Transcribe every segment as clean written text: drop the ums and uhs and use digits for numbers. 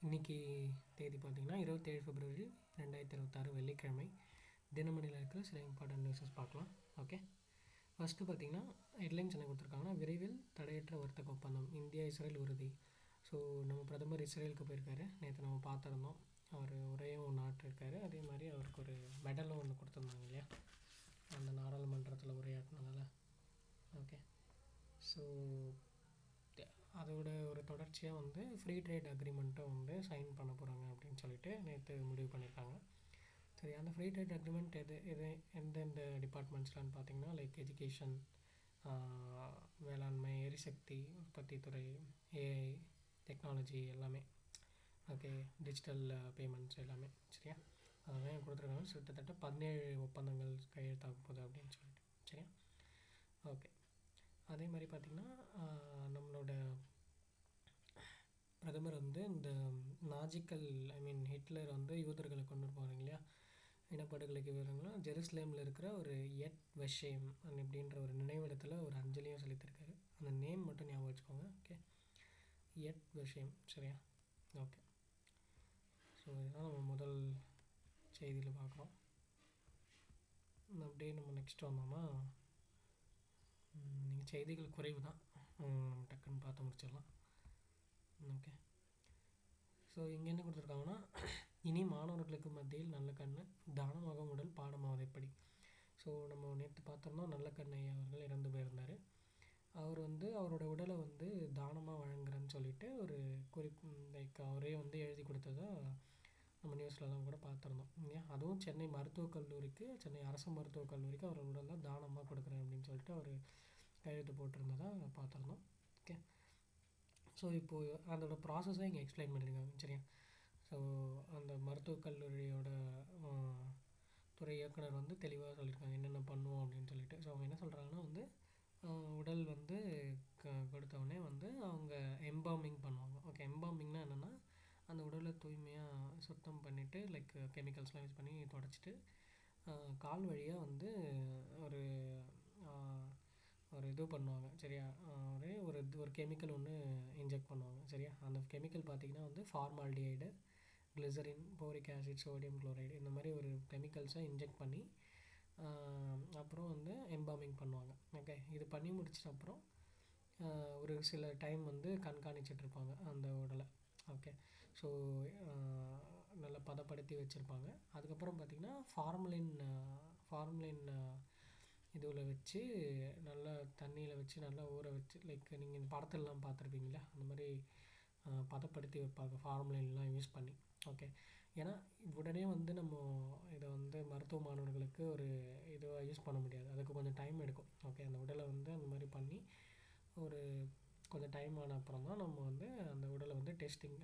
இன்றைக்கி தேதி பார்த்திங்கன்னா 27 பிப்ரவரி 2026 வெள்ளிக்கிழமை. தினமணியில் இருக்கிற சில இம்பார்ட்டன்ட் நியூஸஸ் பார்க்கலாம். ஓகே, ஃபஸ்ட்டு பார்த்திங்கன்னா ஹெட்லைன்ஸ் என்ன கொடுத்துருக்காங்கன்னா, விரைவில் தடையற்ற வர்த்தக ஒப்பந்தம், இந்தியா இஸ்ரேல் உறுதி. ஸோ நம்ம பிரதமர் இஸ்ரேலுக்கு போயிருக்காரு, நேற்று நம்ம பார்த்துருந்தோம். அவர் உரையும் ஒன்று ஆற்றிருக்காரு. அதே மாதிரி அவருக்கு ஒரு மெடலும் ஒன்று கொடுத்துருந்தாங்க இல்லையா, அந்த நாடாளுமன்றத்தில் உரையாற்றினதால. ஓகே, ஸோ அதோட ஒரு தொடர்ச்சியாக வந்து ஃப்ரீ ட்ரேட் அக்ரிமெண்ட்டை வந்து சைன் பண்ண போகிறாங்க அப்படின்னு சொல்லிட்டு நேற்று முடிவு பண்ணியிருக்காங்க. சரி, அந்த ஃப்ரீ ட்ரேட் அக்ரிமெண்ட் எந்தெந்த டிபார்ட்மெண்ட்ஸ்லான்னு பார்த்தீங்கன்னா, லைக் எஜுகேஷன், வேளாண்மை, எரிசக்தி, உற்பத்தித்துறை, ஏஐ, டெக்னாலஜி எல்லாமே. ஓகே, டிஜிட்டல் பேமெண்ட்ஸ் எல்லாமே. சரியா, அதெல்லாம் கொடுத்துருக்காங்க. கிட்டத்தட்ட 17 ஒப்பந்தங்கள் கையெழுத்தாக போகுது அப்படின்னு சொல்லிட்டு. சரியா, ஓகே. அதே மாதிரி பார்த்திங்கன்னா, நம்மளோட பிரதமர் வந்து இந்த நாஜிக்கல் ஹிட்லர் வந்து யூதர்களை கொண்டு போகிறாங்க இல்லையா, இனப்படுகொலைக்கு வீரங்களும் ஜெருசலேமில் இருக்கிற ஒரு எட் வெஷேம் அப்படின்ற ஒரு நினைவிடத்தில் ஒரு அஞ்சலியும் செலுத்தியிருக்காரு. அந்த நேம் மட்டும் ஞாபகம் வச்சுக்கோங்க. ஓகே, எட் வெஷேம். சரியா, ஓகே. ஸோ இதுதான் நம்ம முதல் செய்தியில் பார்க்குறோம். அப்படியே நம்ம நெக்ஸ்ட் வந்தோம்னா, நீங்கள் செய்திகள் குறைவு தான், டக்குன்னு பார்த்து முடிச்சிடலாம். ஓகே, ஸோ இங்கே என்ன கொடுத்துருக்காங்கன்னா, இனி மாணவர்களுக்கு மத்தியில் நல்லக்கண்ணு, தானமாக உடல் பாடமாவது எப்படி. ஸோ நம்ம நேற்று பார்த்தோம்னா நல்லக்கண்ணை அவர்கள் இறந்து போயிருந்தார். அவர் வந்து அவரோட உடலை வந்து தானமாக வழங்குறேன்னு சொல்லிட்டு ஒரு லைக் அவரே வந்து எழுதி கொடுத்ததா நம்ம நியூஸ்லலாம் கூட பார்த்துருந்தோம் இல்லையா. அதுவும் சென்னை மருத்துவக் கல்லூரிக்கு, சென்னை அரசு மருத்துவக் கல்லூரிக்கு அவர் உடலை தானமாக கொடுக்குறேன் அப்படின்னு சொல்லிட்டு அவர் கையெழுத்து போட்டிருந்ததாக பார்த்துருந்தோம். ஓகே, ஸோ இப்போது அதோட ப்ராசஸை இங்கே எக்ஸ்பிளைன் பண்ணியிருக்காங்க. சரியா, ஸோ அந்த மருத்துவக் கல்லூரியோட துறை இயக்குனர் வந்து தெளிவாக சொல்லியிருக்காங்க என்னென்ன பண்ணுவோம் அப்படின்னு சொல்லிட்டு. ஸோ அவங்க என்ன சொல்கிறாங்கன்னா வந்து, உடல் வந்து கொடுத்தவொடனே வந்து அவங்க எம்பாமிங் பண்ணுவாங்க. ஓகே, எம்பாமிங்னா என்னென்னா, அந்த உடலை தூய்மையாக சுத்தம் பண்ணிவிட்டு லைக் கெமிக்கல்ஸ்லாம் யூஸ் பண்ணி தொடச்சிட்டு கால் வழியாக வந்து ஒரு ஒரு இது பண்ணுவாங்க. சரியா, ஒரு கெமிக்கல் ஒன்று இன்ஜெக்ட் பண்ணுவாங்க. சரியா, அந்த கெமிக்கல் பார்த்திங்கன்னா வந்து formaldehyde, glycerin, boric acid, sodium chloride, இந்த மாதிரி ஒரு கெமிக்கல்ஸை இன்ஜெக்ட் பண்ணி அப்புறம் வந்து எம்பாமிங் பண்ணுவாங்க. ஓகே, இது பண்ணி முடிச்சிட்ட அப்புறம் ஒரு சில டைம் வந்து கண்காணிச்சிட்ருப்பாங்க அந்த உடலை. ஓகே, ஸோ நல்லா பதப்படுத்தி வச்சுருப்பாங்க. அதுக்கப்புறம் பார்த்திங்கன்னா ஃபார்மலின் இதுவில் வச்சு நல்லா தண்ணியில் வச்சு நல்லா ஊற வச்சு, லைக் நீங்கள் இந்த படத்துலலாம் பார்த்துருப்பீங்களா, அந்த மாதிரி பதப்படுத்தி வைப்பாங்க ஃபார்மலின்லாம் யூஸ் பண்ணி. ஓகே, ஏன்னா உடனே வந்து நம்ம இதை வந்து மருத்துவ மாணவர்களுக்கு ஒரு இதுவாக யூஸ் பண்ண முடியாது, அதுக்கு கொஞ்சம் டைம் எடுக்கும். ஓகே, அந்த உடலை வந்து அந்த மாதிரி பண்ணி ஒரு கொஞ்சம் டைம் ஆன அப்புறம் தான் நம்ம வந்து அந்த உடலை வந்து டெஸ்டிங்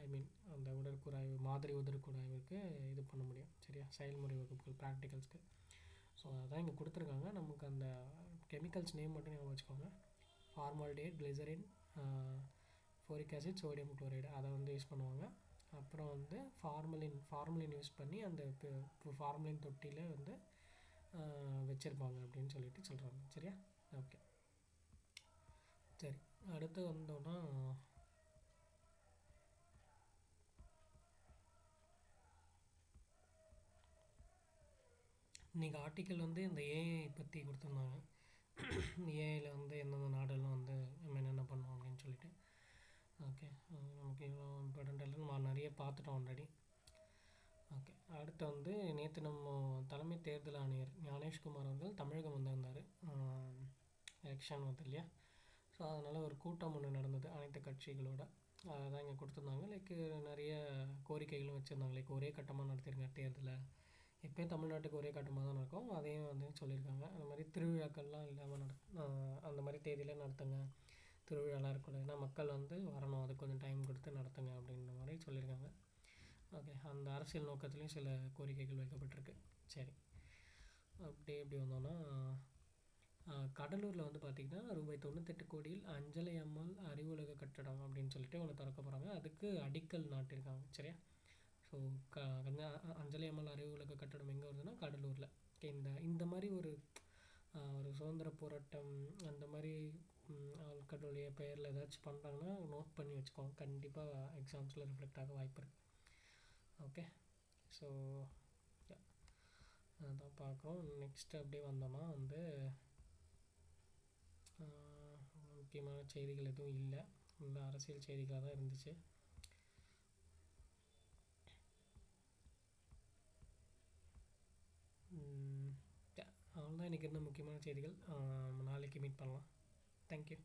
அந்த உடற்கூறாய்வு, மாதிரி உடற்கூறாய்வுக்கு இது பண்ண முடியும். சரியா, செயல்முறை வகுப்புகள், ப்ராக்டிகல்ஸ்க்கு. ஸோ அதான் இங்கே கொடுத்துருக்காங்க. நமக்கு அந்த கெமிக்கல்ஸ் நேம் மட்டும் ஞாபகம் வச்சுக்கோங்க. Formaldehyde, glycerin, boric acid, sodium chloride, அதை வந்து யூஸ் பண்ணுவாங்க. அப்புறம் வந்து ஃபார்மலின் யூஸ் பண்ணி அந்த ஃபார்மலின் தொட்டியில் வந்து வச்சுருப்பாங்க அப்படின்னு சொல்லிட்டு சொல்கிறாங்க. சரியா, ஓகே. சரி, அடுத்து வந்தோன்னா இன்றைக்கி ஆர்டிக்கல் வந்து இந்த ஏஐ பற்றி கொடுத்துருந்தாங்க. ஏஐயில் வந்து எந்தெந்த நாடெல்லாம் வந்து நம்ம என்னென்ன பண்ணோம் அப்படின்னு சொல்லிட்டு. ஓகே, நமக்கு இவ்வளோ இம்பார்ட்டண்ட் இல்லை, நம்ம நிறைய பார்த்துட்டோம் ஆல்ரெடி. ஓகே, அடுத்து வந்து நேற்று நம்ம தலைமை தேர்தல் ஆணையர் ஞானேஷ்குமார் அவர்கள் தமிழகம் வந்திருந்தார். எலெக்ஷன் வந்து இல்லையா, ஸோ அதனால் ஒரு கூட்டம் ஒன்று நடந்தது அனைத்து கட்சிகளோட. அதான் இங்கே கொடுத்துருந்தாங்க. லைக் நிறைய கோரிக்கைகளும் வச்சுருந்தாங்க. லைக் ஒரே கட்டமாக நடத்திருங்க தேர்தலை, எப்போயும் தமிழ்நாட்டுக்கு ஒரே கட்டமாக தான் நடக்கும், அதையும் வந்து சொல்லியிருக்காங்க. அந்த மாதிரி திருவிழாக்கள்லாம் இல்லாமல் அந்த மாதிரி தேதியில் நடத்துங்க, திருவிழாலாம் இருக்கக்கூடாது, ஏன்னா மக்கள் வந்து வரணும், அதுக்கு கொஞ்சம் டைம் கொடுத்து நடத்துங்க அப்படின்ற மாதிரி சொல்லியிருக்காங்க. ஓகே, அந்த அரசியல் நோக்கத்துலேயும் சில கோரிக்கைகள் வைக்கப்பட்டிருக்கு. சரி, அப்படி எப்படி வந்தோன்னா, கடலூரில் வந்து பார்த்திங்கன்னா ரூபாய் 98 கோடியில் அஞ்சலை அம்மாள் அறிவுலக கட்டடம் அப்படின்னு சொல்லிட்டு ஒன்று திறக்க போகிறாங்க. அதுக்கு அடிக்கல் நாட்டியிருக்காங்க. சரியா, ஸோ அஞ்சலி அம்மாள் அறிவுலக கட்டடம் எங்கே வருதுன்னா கடலூரில். இந்த மாதிரி ஒரு சுதந்திர போராட்டம் அந்த மாதிரி ஆட்களுடைய பெயரில் ஏதாச்சும் பண்ணுறாங்கன்னா நோட் பண்ணி வச்சுக்கோங்க, கண்டிப்பாக எக்ஸாம்ஸில் ரிஃப்ளெக்ட் ஆக வாய்ப்பு இருக்குது. ஓகே. ஸோ அதான் பார்க்குறோம். நெக்ஸ்ட் அப்படியே வந்தோம்னா வந்து முக்கியமான செய்திகள் எதுவும் இல்லை, இந்த அரசியல் செய்திகளாக தான் இருந்துச்சு. அவ்வளோதான் இன்றைக்கி இருந்த முக்கியமான செய்திகள். நாளைக்கு மீட் பண்ணலாம். தேங்க்யூ.